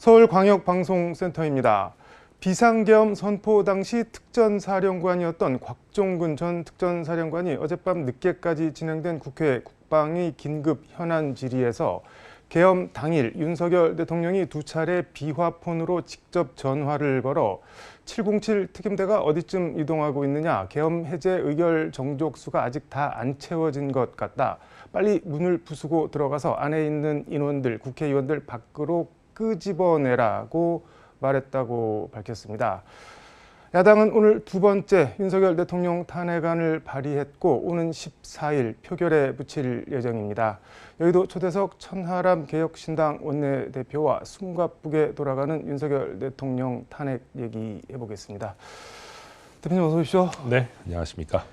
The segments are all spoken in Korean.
서울광역방송센터입니다. 비상계엄 선포 당시 특전사령관이었던 곽종근 전 특전사령관이 어젯밤 늦게까지 진행된 국회 국방위 긴급 현안 질의에서 계엄 당일 윤석열 대통령이 두 차례 비화폰으로 직접 전화를 걸어 707 특임대가 어디쯤 이동하고 있느냐, 계엄 해제 의결 정족수가 아직 다 안 채워진 것 같다, 빨리 문을 부수고 들어가서 안에 있는 인원들, 국회의원들 밖으로 끄집어내라고 말했다고 밝혔습니다. 야당은 오늘 두 번째 윤석열 대통령 탄핵안을 발의했고 오는 14일 표결에 붙일 예정입니다. 여의도 초대석 천하람 개혁신당 원내대표와 숨가쁘게 돌아가는 윤석열 대통령 탄핵 얘기해보겠습니다. 대표님 어서 오십시오. 네, 안녕하십니까.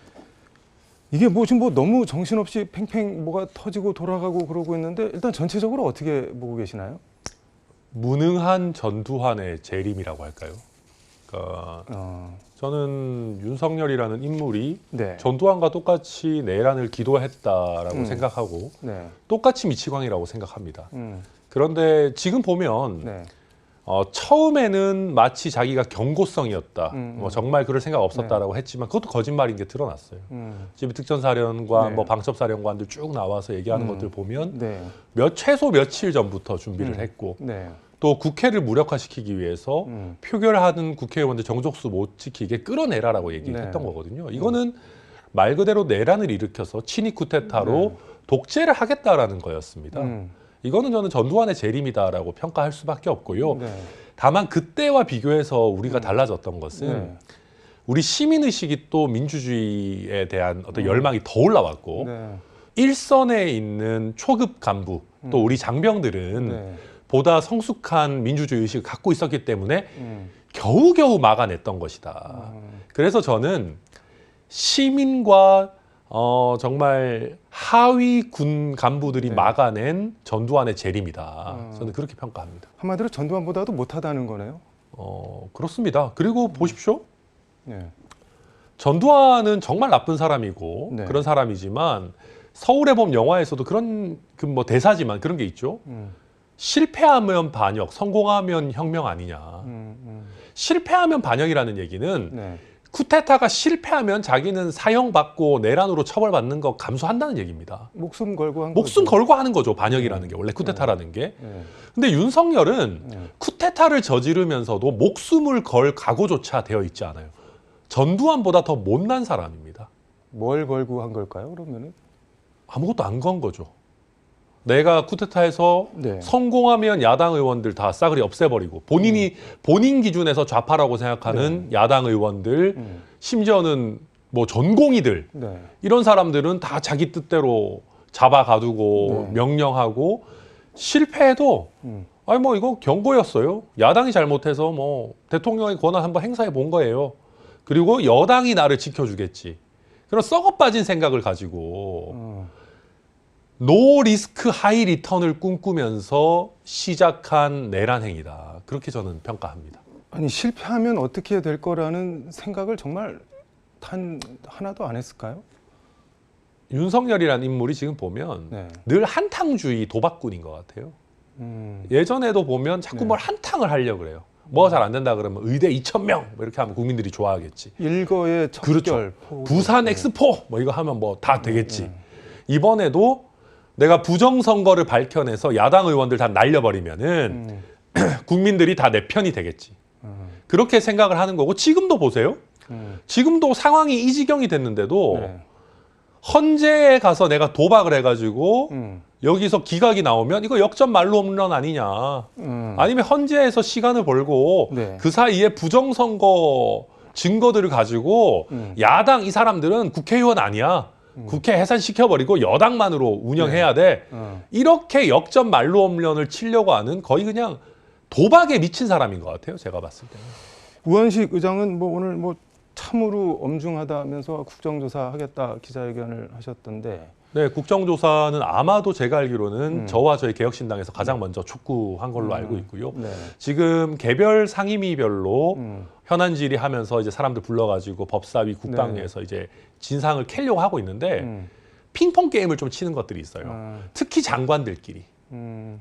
이게 지금 너무 정신없이 팽팽 뭐가 터지고 돌아가고 그러고 있는데 일단 전체적으로 어떻게 보고 계시나요? 무능한 전두환의 재림이라고 할까요? 그러니까 저는 윤석열이라는 인물이 네. 전두환과 똑같이 내란을 기도했다라고 생각하고 네. 똑같이 미치광이라고 생각합니다. 그런데 지금 보면 네. 처음에는 마치 자기가 경고성이었다, 정말 그럴 생각 없었다라고 했지만 그것도 거짓말인 게 드러났어요. 지금 특전사령관, 네. 방첩사령관들 쭉 나와서 얘기하는 것들 보면 네. 최소 며칠 전부터 준비를 했고 네. 또 국회를 무력화시키기 위해서 표결하는 국회의원들 정족수 못 지키게 끌어내라라고 얘기했던 네. 거거든요. 이거는 말 그대로 내란을 일으켜서 친위 쿠데타로 독재를 하겠다라는 거였습니다. 이거는 저는 전두환의 재림이다라고 평가할 수밖에 없고요. 네. 다만 그때와 비교해서 우리가 달라졌던 것은 우리 시민의식이 또 민주주의에 대한 어떤 열망이 더 올라왔고 일선에 있는 초급 간부 또 우리 장병들은 보다 성숙한 민주주의 의식을 갖고 있었기 때문에 겨우겨우 막아냈던 것이다. 그래서 저는 시민과 정말 하위 군 간부들이 막아낸 전두환의 재림이다. 저는 그렇게 평가합니다. 한마디로 전두환보다도 못하다는 거네요. 그렇습니다. 그리고 보십시오. 네. 전두환은 정말 나쁜 사람이고 네. 그런 사람이지만 서울의 봄 영화에서도 그런 대사지만 그런 게 있죠. 실패하면 반역, 성공하면 혁명 아니냐. 실패하면 반역이라는 얘기는 쿠데타가 실패하면 자기는 사형받고 내란으로 처벌받는 거 감수한다는 얘기입니다. 목숨 걸고 하는 거죠. 반역이라는 게 원래 쿠데타라는 게. 근데 윤석열은 쿠데타를 저지르면서도 목숨을 걸 각오조차 되어 있지 않아요. 전두환보다 더 못난 사람입니다. 뭘 걸고 한 걸까요, 그러면은? 아무것도 안 건 거죠. 내가 쿠데타에서 성공하면 야당 의원들 다 싸그리 없애버리고 본인 기준에서 좌파라고 생각하는 야당 의원들, 심지어는 전공의들 이런 사람들은 다 자기 뜻대로 잡아가두고 명령하고 실패해도 이거 경고였어요. 야당이 잘못해서 대통령의 권한 한번 행사해 본 거예요. 그리고 여당이 나를 지켜주겠지. 그런 썩어 빠진 생각을 가지고 노 리스크 하이 리턴을 꿈꾸면서 시작한 내란 행위다. 그렇게 저는 평가합니다. 아니, 실패하면 어떻게 될 거라는 생각을 정말 하나도 안 했을까요? 윤석열이라는 인물이 지금 보면 늘 한탕주의 도박꾼인 것 같아요. 예전에도 보면 자꾸 뭘 한탕을 하려고 그래요. 잘 안 된다 그러면 의대 2,000명 이렇게 하면 국민들이 좋아하겠지. 일거에 척결. 그렇죠. 부산 엑스포 이거 하면 다 되겠지. 이번에도 내가 부정선거를 밝혀내서 야당 의원들 다 날려버리면은 국민들이 다 내 편이 되겠지. 그렇게 생각을 하는 거고 지금도 보세요. 지금도 상황이 이 지경이 됐는데도 헌재에 가서 내가 도박을 해가지고 여기서 기각이 나오면 이거 역전 말로 홈런 아니냐. 아니면 헌재에서 시간을 벌고 그 사이에 부정선거 증거들을 가지고 야당 이 사람들은 국회의원 아니야. 국회 해산시켜버리고 여당만으로 운영해야 돼. 이렇게 역전 말로 홈런을 치려고 하는 거의 그냥 도박에 미친 사람인 것 같아요. 제가 봤을 때는. 우원식 의장은 오늘 참으로 엄중하다면서 국정조사 하겠다 기자회견을 하셨던데. 네, 국정조사는 아마도 제가 알기로는 저와 저희 개혁신당에서 가장 먼저 촉구한 걸로 알고 있고요. 지금 개별 상임위별로 현안 질의하면서 이제 사람들 불러가지고 법사위, 국방위에서 이제 진상을 캐려고 하고 있는데 핑퐁 게임을 좀 치는 것들이 있어요. 특히 장관들끼리.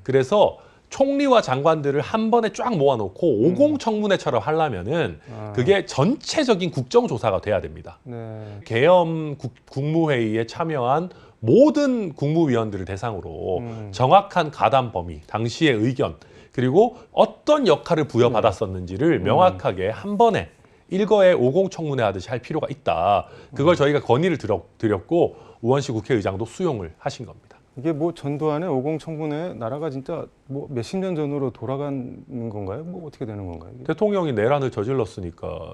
그래서 총리와 장관들을 한 번에 쫙 모아놓고 50 청문회처럼 하려면은 그게 전체적인 국정조사가 돼야 됩니다. 네. 계엄 국무회의에 참여한 모든 국무위원들을 대상으로 정확한 가담 범위, 당시의 의견, 그리고 어떤 역할을 부여받았었는지를 명확하게 한 번에 일거에 50 청문회 하듯이 할 필요가 있다. 그걸 저희가 건의를 드렸고 우원식 국회의장도 수용을 하신 겁니다. 이게 뭐 전두환의 50 청문회 나라가 진짜 뭐 몇십 년 전으로 돌아가는 건가요? 뭐 어떻게 되는 건가요? 이게? 대통령이 내란을 저질렀으니까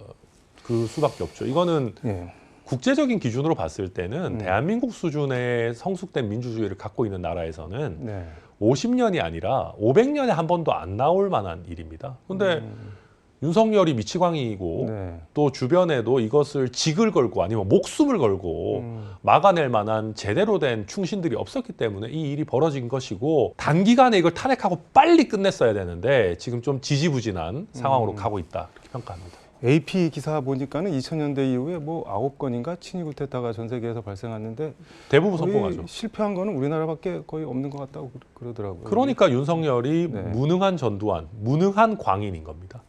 그 수밖에 없죠. 이거는 예. 국제적인 기준으로 봤을 때는 대한민국 수준의 성숙된 민주주의를 갖고 있는 나라에서는 네. 50년이 아니라 500년에 한 번도 안 나올 만한 일입니다. 근데 윤석열이 미치광이고 네. 또 주변에도 이것을 직을 걸고 아니면 목숨을 걸고 막아낼 만한 제대로 된 충신들이 없었기 때문에 이 일이 벌어진 것이고 단기간에 이걸 탄핵하고 빨리 끝냈어야 되는데 지금 좀 지지부진한 상황으로 가고 있다 이렇게 평가합니다. AP 기사 보니까는 2000년대 이후에 뭐 9건인가 친위 쿠데타가 전 세계에서 발생했는데 대부분 거의 성공하죠. 실패한 거는 우리나라밖에 거의 없는 것 같다고 그러더라고요. 그러니까 윤석열이 네. 무능한 전두환, 무능한 광인인 겁니다.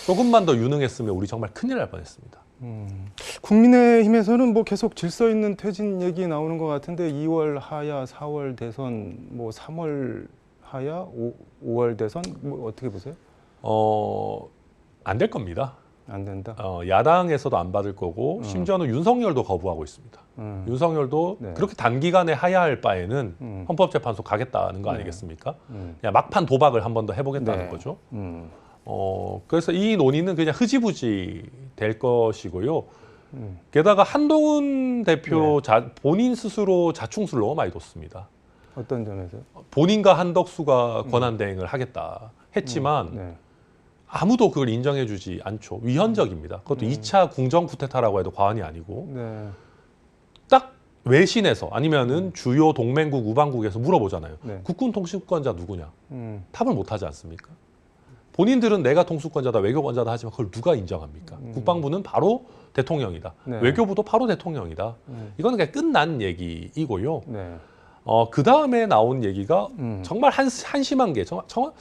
조금만 더 유능했으면 우리 정말 큰일 날 뻔했습니다. 국민의힘에서는 뭐 계속 질서 있는 퇴진 얘기 나오는 것 같은데 2월 하야, 4월 대선, 뭐 3월 하야, 5월 대선 뭐 어떻게 보세요? 안 될 겁니다. 안 된다. 야당에서도 안 받을 거고 심지어는 윤석열도 거부하고 있습니다. 윤석열도 네. 그렇게 단기간에 하야할 바에는 헌법재판소 가겠다는 거 아니겠습니까? 그냥 막판 도박을 한 번 더 해보겠다는 네. 거죠. 그래서 이 논의는 그냥 흐지부지 될 것이고요. 게다가 한동훈 대표 본인 스스로 자충수를 너무 많이 뒀습니다. 어떤 점에서요? 본인과 한덕수가 권한대행을 하겠다 했지만 네. 아무도 그걸 인정해주지 않죠. 위헌적입니다. 그것도 2차 궁정 쿠데타라고 해도 과언이 아니고 네. 딱 외신에서 아니면은 주요 동맹국 우방국에서 물어보잖아요. 네. 국군 통수권자 누구냐? 답을 못하지 않습니까? 본인들은 내가 통수권자다, 외교권자다 하지만 그걸 누가 인정합니까? 국방부는 바로 대통령이다. 네. 외교부도 바로 대통령이다. 이거는 그냥 끝난 얘기이고요. 네. 그 다음에 나온 얘기가 정말 한심한 게 저는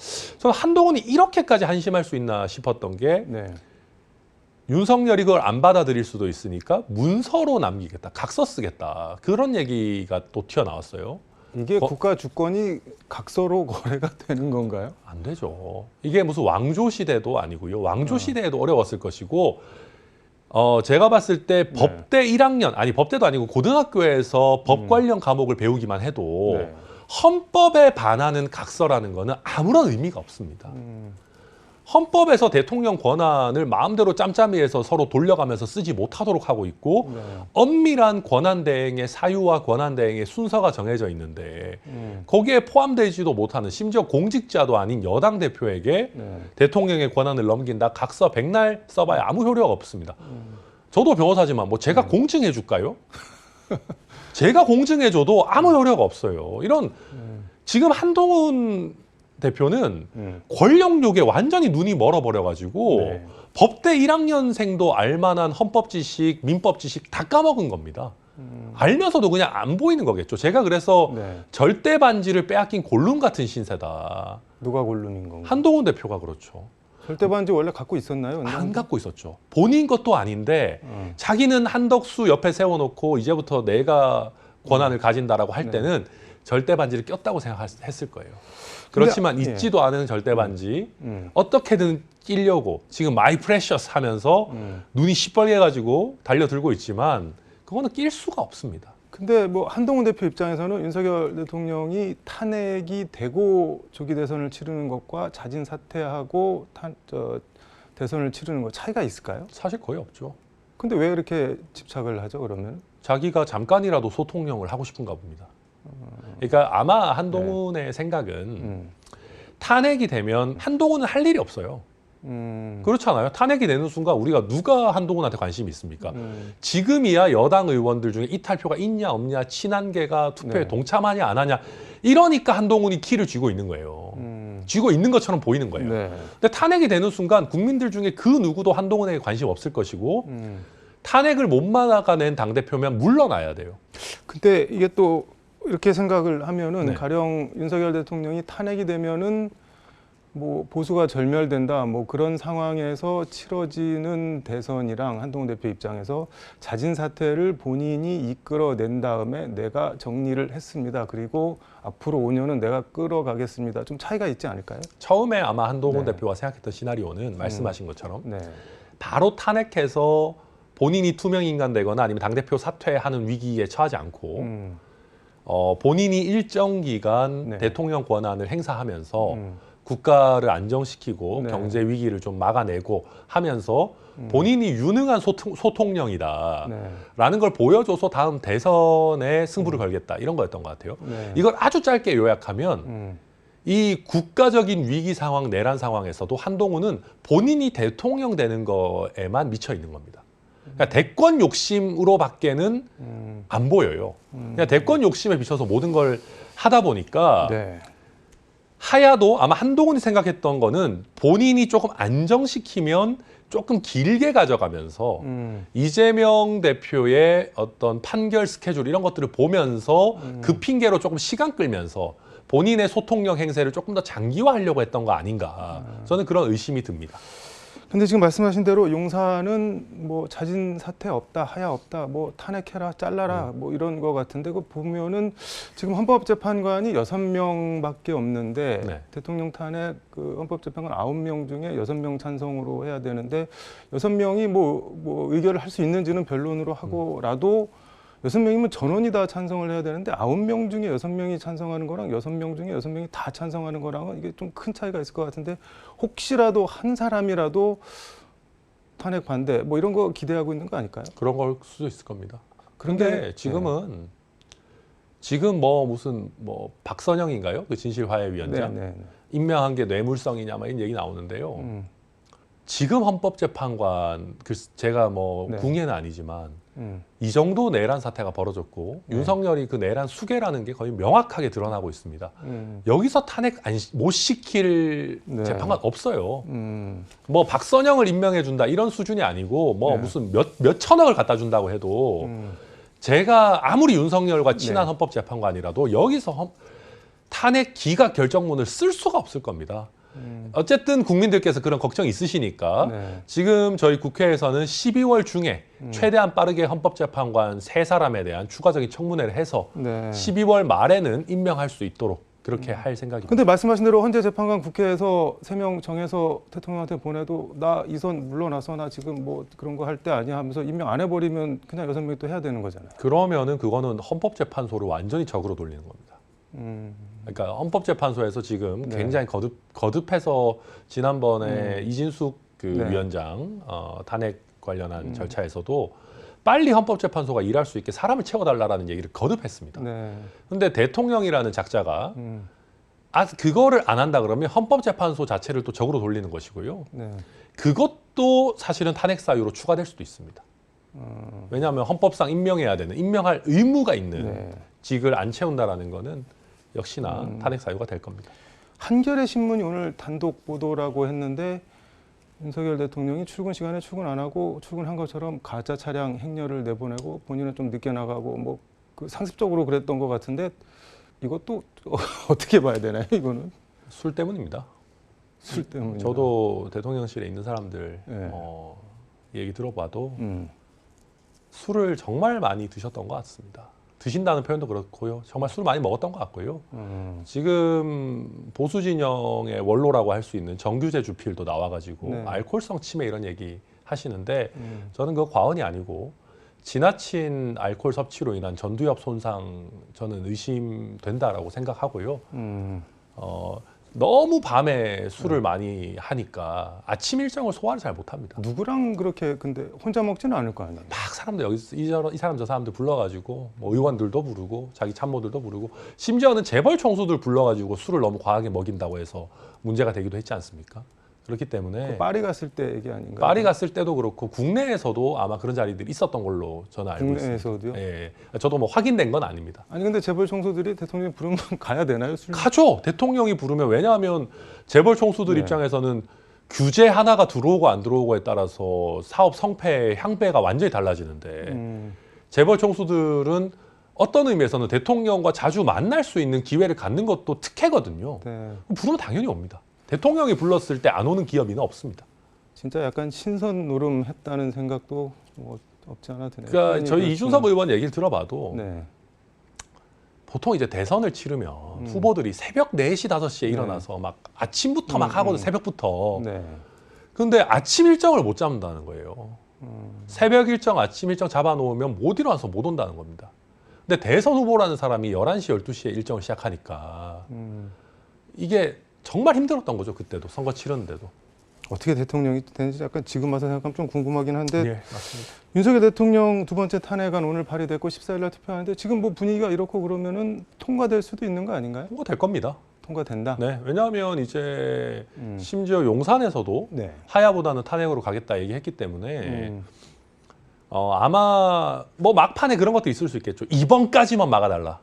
한동훈이 이렇게까지 한심할 수 있나 싶었던 게 네. 윤석열이 그걸 안 받아들일 수도 있으니까 문서로 남기겠다, 각서 쓰겠다 그런 얘기가 또 튀어나왔어요. 이게 국가 주권이 각서로 거래가 되는 건가요? 안 되죠. 이게 무슨 왕조 시대도 아니고요. 왕조 시대에도 어려웠을 것이고 제가 봤을 때 법대 1학년, 아니 법대도 아니고 고등학교에서 법 관련 과목을 배우기만 해도 네. 헌법에 반하는 각서라는 거는 아무런 의미가 없습니다. 헌법에서 대통령 권한을 마음대로 짬짬이해서 서로 돌려가면서 쓰지 못하도록 하고 있고 네. 엄밀한 권한대행의 사유와 권한대행의 순서가 정해져 있는데 거기에 포함되지도 못하는 심지어 공직자도 아닌 여당 대표에게 네. 대통령의 권한을 넘긴다. 각서 백날 써봐야 아무 효력가 없습니다. 저도 변호사지만 뭐 제가 공증해 줄까요? 제가 공증해줘도 아무 효력가 없어요. 이런 지금 한동훈 대표는 권력욕에 완전히 눈이 멀어버려가지고 네. 법대 1학년생도 알만한 헌법 지식, 민법 지식 다 까먹은 겁니다. 알면서도 그냥 안 보이는 거겠죠. 제가 그래서 네. 절대 반지를 빼앗긴 골룸 같은 신세다. 누가 골룸인 건가요? 한동훈 대표가 그렇죠. 절대 반지 원래 갖고 있었나요? 안 갖고 있었죠. 본인 것도 아닌데 자기는 한덕수 옆에 세워놓고 이제부터 내가 권한을 가진다라고 할 때는 절대 반지를 꼈다고 생각했을 거예요. 그렇지만 근데, 있지도 않은 절대 반지 어떻게든 끼려고 지금 마이 프레셔스 하면서 눈이 시뻘게 가지고 달려들고 있지만 그거는 낄 수가 없습니다. 근데 뭐 한동훈 대표 입장에서는 윤석열 대통령이 탄핵이 되고 조기 대선을 치르는 것과 자진 사퇴하고 대선을 치르는 것 차이가 있을까요? 사실 거의 없죠. 근데 왜 이렇게 집착을 하죠, 그러면? 자기가 잠깐이라도 소통령을 하고 싶은가 봅니다. 그러니까 아마 한동훈의 생각은 탄핵이 되면 한동훈은 할 일이 없어요. 그렇잖아요. 탄핵이 되는 순간 우리가 누가 한동훈한테 관심이 있습니까? 지금이야 여당 의원들 중에 이탈표가 있냐 없냐, 친한계가 투표에 네. 동참하냐 안 하냐, 이러니까 한동훈이 키를 쥐고 있는 거예요. 쥐고 있는 것처럼 보이는 거예요. 네. 근데 탄핵이 되는 순간 국민들 중에 그 누구도 한동훈에게 관심 없을 것이고 탄핵을 못 막아낸 당대표면 물러나야 돼요. 근데 이게 또 이렇게 생각을 하면은 네. 가령 윤석열 대통령이 탄핵이 되면은 뭐 보수가 절멸된다 뭐 그런 상황에서 치러지는 대선이랑 한동훈 대표 입장에서 자진 사퇴를 본인이 이끌어낸 다음에 내가 정리를 했습니다. 그리고 앞으로 5년은 내가 끌어가겠습니다. 좀 차이가 있지 않을까요? 처음에 아마 한동훈 네. 대표가 생각했던 시나리오는 말씀하신 것처럼 네. 바로 탄핵해서 본인이 투명인간 되거나 아니면 당대표 사퇴하는 위기에 처하지 않고 본인이 일정 기간 네. 대통령 권한을 행사하면서 국가를 안정시키고 네. 경제 위기를 좀 막아내고 하면서 본인이 유능한 소통령이다라는 걸 보여줘서 다음 대선에 승부를 걸겠다 이런 거였던 것 같아요. 네. 이걸 아주 짧게 요약하면 이 국가적인 위기 상황, 내란 상황에서도 한동훈은 본인이 대통령 되는 거에만 미쳐 있는 겁니다. 그러니까 대권 욕심으로밖에는 안 보여요. 그냥 대권 욕심에 비춰서 모든 걸 하다 보니까 네. 하야도 아마 한동훈이 생각했던 거는 본인이 조금 안정시키면 조금 길게 가져가면서 이재명 대표의 어떤 판결 스케줄 이런 것들을 보면서 그 핑계로 조금 시간 끌면서 본인의 소통력 행세를 조금 더 장기화하려고 했던 거 아닌가. 저는 그런 의심이 듭니다. 근데 지금 말씀하신 대로 용산은 뭐 자진 사퇴 없다, 하야 없다, 뭐 탄핵해라, 잘라라, 뭐 이런 거 같은데 그 보면은 지금 헌법재판관이 6명밖에 없는데 네. 대통령 탄핵 그 헌법재판관 9명 중에 6명 찬성으로 해야 되는데 6명이 뭐 의결을 할 수 있는지는 변론으로 하고라도 6명이면 전원이 다 찬성을 해야 되는데 9명 중에 6명이 찬성하는 거랑 6명 중에 6명이 다 찬성하는 거랑은 이게 좀 큰 차이가 있을 것 같은데 혹시라도 한 사람이라도 탄핵 반대 뭐 이런 거 기대하고 있는 거 아닐까요? 그런 걸 수도 있을 겁니다. 그런데 근데 지금은 지금 뭐 무슨 뭐 박선영인가요? 그 진실화해위원장 네. 임명한 게 뇌물성이냐 막 이런 얘기 나오는데요. 지금 헌법재판관 제가 뭐 네. 궁예는 아니지만 이 정도 내란 사태가 벌어졌고 네. 윤석열이 그 내란 수괴라는 게 거의 명확하게 드러나고 있습니다. 여기서 탄핵 못 시킬 네. 재판관 없어요. 뭐 박선영을 임명해 준다 이런 수준이 아니고 뭐 네. 무슨 몇 천억을 갖다 준다고 해도 제가 아무리 윤석열과 친한 네. 헌법재판관이라도 여기서 탄핵 기각 결정문을 쓸 수가 없을 겁니다. 어쨌든 국민들께서 그런 걱정이 있으시니까 네. 지금 저희 국회에서는 12월 중에 최대한 빠르게 헌법재판관 3사람에 대한 추가적인 청문회를 해서 네. 12월 말에는 임명할 수 있도록 그렇게 할 생각입니다. 근데 말씀하신 대로 헌재 재판관 국회에서 3명 정해서 대통령한테 보내도 나 이선 물러나서 나 지금 뭐 그런 거 할 때 아니야 하면서 임명 안 해버리면 그냥 6명이 또 해야 되는 거잖아요. 그러면은 그거는 헌법재판소를 완전히 적으로 돌리는 겁니다. 그러니까 헌법재판소에서 지금 네. 굉장히 거듭해서 지난번에 이진숙 그 네. 위원장 탄핵 관련한 절차에서도 빨리 헌법재판소가 일할 수 있게 사람을 채워달라는 얘기를 거듭했습니다. 네. 근데 대통령이라는 작자가 그거를 안 한다 그러면 헌법재판소 자체를 또 적으로 돌리는 것이고요. 네. 그것도 사실은 탄핵 사유로 추가될 수도 있습니다. 왜냐하면 헌법상 임명해야 되는 임명할 의무가 있는 네. 직을 안 채운다라는 거는 역시나 탄핵 사유가 될 겁니다. 한겨레 신문이 오늘 단독 보도라고 했는데 윤석열 대통령이 출근 시간에 출근 안 하고 출근한 것처럼 가짜 차량 행렬을 내보내고 본인은 좀 늦게 나가고 뭐 그 상습적으로 그랬던 것 같은데 이것도 어떻게 봐야 되나요? 이거는 술 때문입니다. 술 때문에. 저도 대통령실에 있는 사람들 네. 얘기 들어봐도 술을 정말 많이 드셨던 것 같습니다. 드신다는 표현도 그렇고요. 정말 술 많이 먹었던 것 같고요. 지금 보수 진영의 원로라고 할 수 있는 정규재 주필도 나와가지고 네. 알코올성 치매 이런 얘기 하시는데 저는 그거 과언이 아니고 지나친 알코올 섭취로 인한 전두엽 손상 저는 의심된다라고 생각하고요. 너무 밤에 술을 많이 하니까 아침 일정을 소화를 잘 못합니다. 누구랑 그렇게 근데 혼자 먹지는 않을 거 아니에요. 막 사람들 여기 이 사람 저 사람들 불러가지고 뭐 의원들도 부르고 자기 참모들도 부르고 심지어는 재벌 총수들 불러가지고 술을 너무 과하게 먹인다고 해서 문제가 되기도 했지 않습니까? 그렇기 때문에 파리 갔을 때 얘기 아닌가요? 파리 갔을 때도 그렇고 국내에서도 아마 그런 자리들이 있었던 걸로 저는 알고 있습니다. 국내에서도요? 예, 저도 뭐 확인된 건 아닙니다. 아니 근데 재벌 총수들이 대통령이 부르면 가야 되나요? 술? 가죠. 대통령이 부르면 왜냐하면 재벌 총수들 네. 입장에서는 규제 하나가 들어오고 안 들어오고에 따라서 사업 성패 향배가 완전히 달라지는데 재벌 총수들은 어떤 의미에서는 대통령과 자주 만날 수 있는 기회를 갖는 것도 특혜거든요. 네. 부르면 당연히 옵니다. 대통령이 불렀을 때 안 오는 기업인은 없습니다. 진짜 약간 신선 노름했다는 생각도 뭐 없지 않아 드네요. 그러니까 저희 그렇지만- 이준석 의원 얘기를 들어봐도 네. 보통 이제 대선을 치르면 후보들이 새벽 4시, 5시에 네. 일어나서 막 아침부터 막 하거든, 새벽부터. 네. 근데 아침 일정을 못 잡는다는 거예요. 새벽 일정, 아침 일정 잡아놓으면 못 일어나서 못 온다는 겁니다. 근데 대선 후보라는 사람이 11시, 12시에 일정을 시작하니까 이게 정말 힘들었던 거죠, 그때도. 선거 치렀는데도. 어떻게 대통령이 되는지 약간 지금 와서 생각하면 좀 궁금하긴 한데 예, 맞습니다. 윤석열 대통령 두 번째 탄핵안 오늘 발의됐고 14일 날 투표하는데 지금 뭐 분위기가 이렇고 그러면은 통과될 수도 있는 거 아닌가요? 통과될 겁니다. 통과된다. 네, 왜냐하면 이제 심지어 용산에서도 네. 하야보다는 탄핵으로 가겠다 얘기했기 때문에 음. 아마 뭐 막판에 그런 것도 있을 수 있겠죠. 이번까지만 막아달라.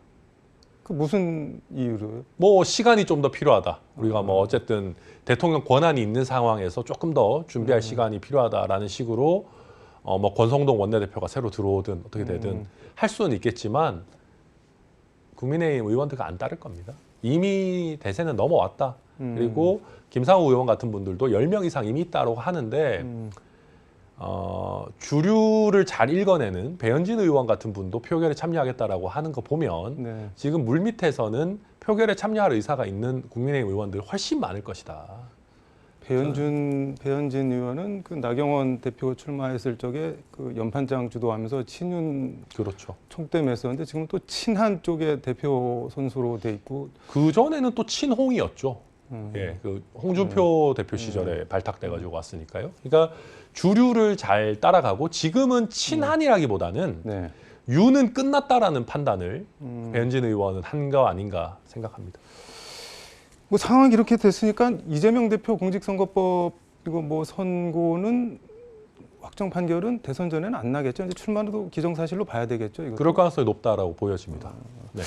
그 무슨 이유로? 뭐 시간이 좀 더 필요하다. 우리가 뭐 어쨌든 대통령 권한이 있는 상황에서 조금 더 준비할 시간이 필요하다라는 식으로 뭐 권성동 원내대표가 새로 들어오든 어떻게 되든 할 수는 있겠지만 국민의힘 의원들과 안 따를 겁니다. 이미 대세는 넘어왔다. 그리고 김상우 의원 같은 분들도 10명 이상 이미 있다고 하는데 주류를 잘 읽어내는 배현진 의원 같은 분도 표결에 참여하겠다라고 하는 거 보면 네. 지금 물밑에서는 표결에 참여할 의사가 있는 국민의힘 의원들 훨씬 많을 것이다. 배현진 의원은 그 나경원 대표 출마했을 적에 그 연판장 주도하면서 친윤 그렇죠. 총대를 했었는데 지금 또 친한 쪽의 대표 선수로 돼 있고 그 전에는 또 친홍이었죠. 예, 그 홍준표 대표 시절에 발탁돼가지고 왔으니까요. 그러니까 주류를 잘 따라가고 지금은 친한이라기보다는 네. 유는 끝났다라는 판단을 배현진 의원은 한 거 아닌가 생각합니다. 뭐 상황이 이렇게 됐으니까 이재명 대표 공직선거법 그리고 뭐 선고는 확정 판결은 대선 전에는 안 나겠죠. 이제 출마도 기정사실로 봐야 되겠죠. 이것도. 그럴 가능성이 높다라고 보여집니다. 네.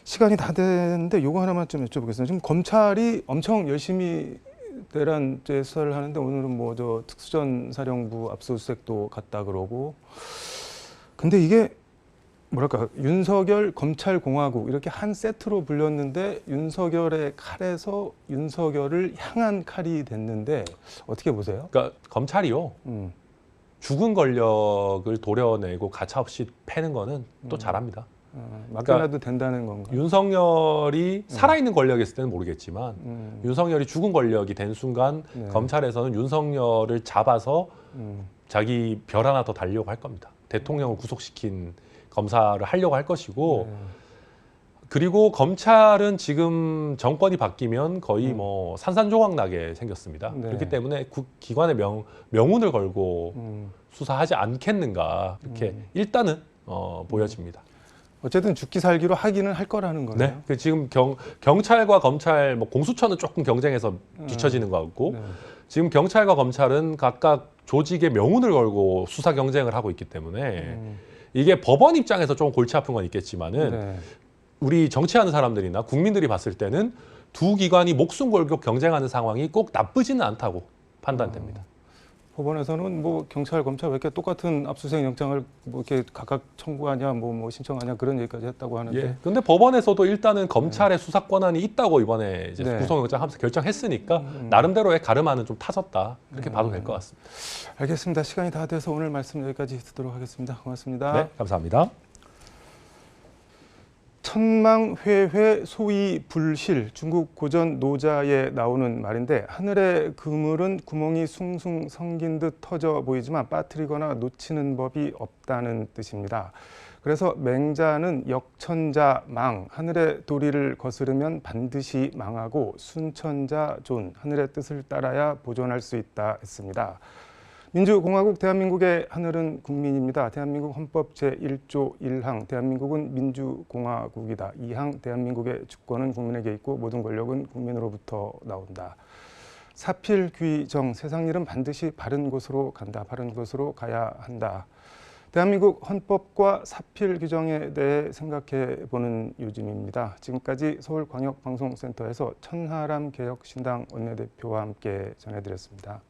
시간이 다 됐는데 요거 하나만 좀 여쭤보겠습니다. 지금 검찰이 엄청 열심히 대란 수사를 하는데 오늘은 뭐 저 특수전 사령부 압수수색도 갔다 그러고 근데 이게 뭐랄까 윤석열 검찰공화국 이렇게 한 세트로 불렸는데 윤석열의 칼에서 윤석열을 향한 칼이 됐는데 어떻게 보세요? 그러니까 검찰이요. 죽은 권력을 도려내고 가차없이 패는 거는 또 잘합니다. 맡겨놔도 된다는 건가요? 윤석열이 살아있는 권력이었을 때는 모르겠지만 윤석열이 죽은 권력이 된 순간 네. 검찰에서는 윤석열을 잡아서 자기 별 하나 더 달려고 할 겁니다. 대통령을 구속시킨 검사를 하려고 할 것이고 그리고 검찰은 지금 정권이 바뀌면 거의 뭐 산산조각 나게 생겼습니다. 네. 그렇기 때문에 기관의 명운을 걸고 수사하지 않겠는가 이렇게 일단은 보여집니다. 어쨌든 죽기 살기로 하기는 할 거라는 거네요. 네, 그 지금 경찰과 검찰, 뭐 공수처는 조금 경쟁에서 뒤처지는 것 같고 네. 지금 경찰과 검찰은 각각 조직의 명운을 걸고 수사 경쟁을 하고 있기 때문에 이게 법원 입장에서 좀 골치 아픈 건 있겠지만은 네. 우리 정치하는 사람들이나 국민들이 봤을 때는 두 기관이 목숨 걸고 경쟁하는 상황이 꼭 나쁘지는 않다고 판단됩니다. 법원에서는 뭐 경찰, 검찰 왜 이렇게 똑같은 압수수색 영장을 뭐 이렇게 각각 청구하냐, 뭐 신청하냐 그런 얘기까지 했다고 하는데. 예. 근데 법원에서도 일단은 검찰의 수사 권한이 있다고 이번에 이제 네. 구속영장 하면서 결정했으니까 나름대로의 가르마는 좀 타졌다 이렇게 봐도 될 것 같습니다. 알겠습니다. 시간이 다 돼서 오늘 말씀 여기까지 듣도록 하겠습니다. 고맙습니다. 네, 감사합니다. 천망회회 소위 불실 중국 고전 노자에 나오는 말인데 하늘의 그물은 구멍이 숭숭 성긴 듯 터져 보이지만 빠뜨리거나 놓치는 법이 없다는 뜻입니다. 그래서 맹자는 역천자망 하늘의 도리를 거스르면 반드시 망하고 순천자 존 하늘의 뜻을 따라야 보존할 수 있다 했습니다. 민주공화국 대한민국의 하늘은 국민입니다. 대한민국 헌법 제1조 1항 대한민국은 민주공화국이다. 2항 대한민국의 주권은 국민에게 있고 모든 권력은 국민으로부터 나온다. 사필귀정 세상 일은 반드시 바른 곳으로 간다. 바른 곳으로 가야 한다. 대한민국 헌법과 사필규정에 대해 생각해 보는 요즘입니다. 지금까지 서울광역방송센터에서 천하람 개혁신당 원내대표와 함께 전해드렸습니다.